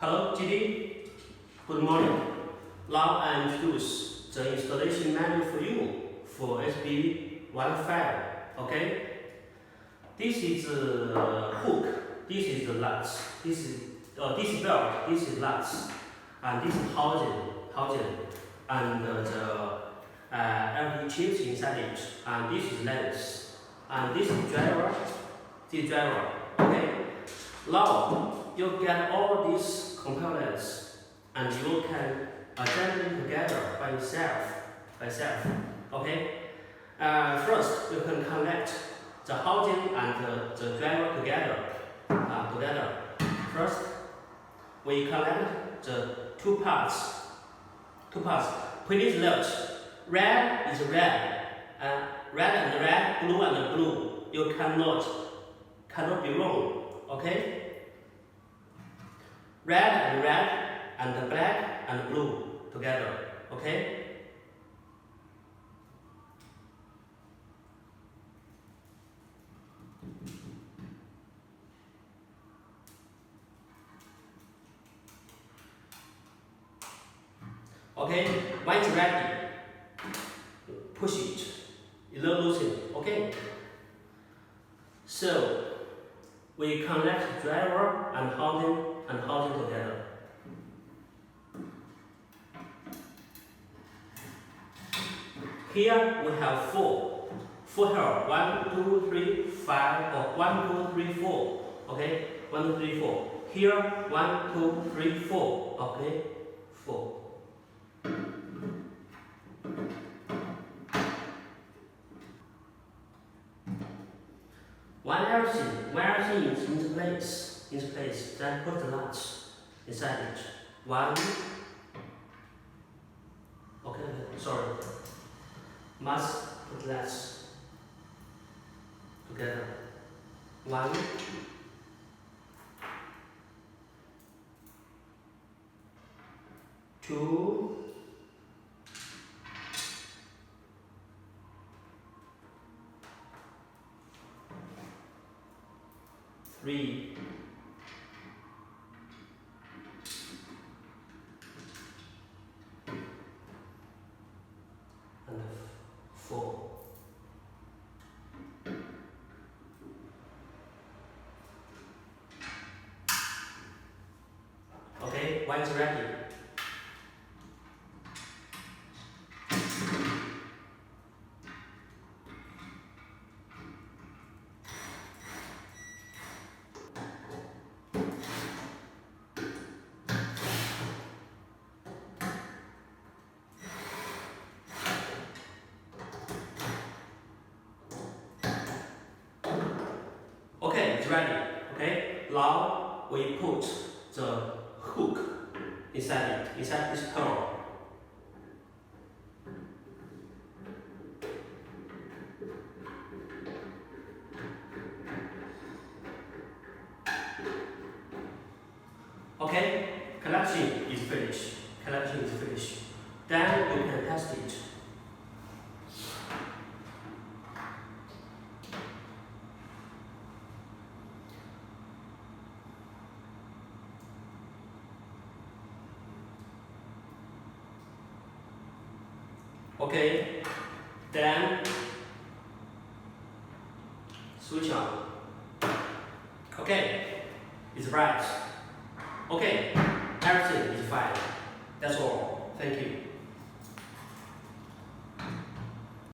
Hello, GD. Good morning. Now I introduce the installation manual for you for HB15. Okay. This is the hook. This is the nuts. This is belt. This is nuts, and this is housing, and the LED chips inside it. And this is lens, and this is driver. This is driver. Okay. Now you get all these components, and you can assemble them together by yourself. Okay. First, you can connect the housing and the driver together. First, we connect the two parts. Please note, red is red, red and red, blue and blue. You cannot be wrong. Okay. Red and black and blue together. Okay. Okay, when it's ready, push it. You don't lose it. Okay. So we connect driver and housing together. Here we have four here. 1, 2, 3, 5, or 1, 2, 3, 4. Okay, 1, 2, 3, 4. Here 1, 2, 3, 4. Okay, 4. When everything is into place, then put the nuts inside it. 1. Okay, sorry. Must put nuts together. 1. 2. 3. And 4. Okay, when it's ready. Okay, it's ready. Okay, now we put the hook inside this hole. Okay, connection is finished. Then you can test it. Okay, then switch on. Okay, it's right. Okay, everything is fine. That's all. Thank you.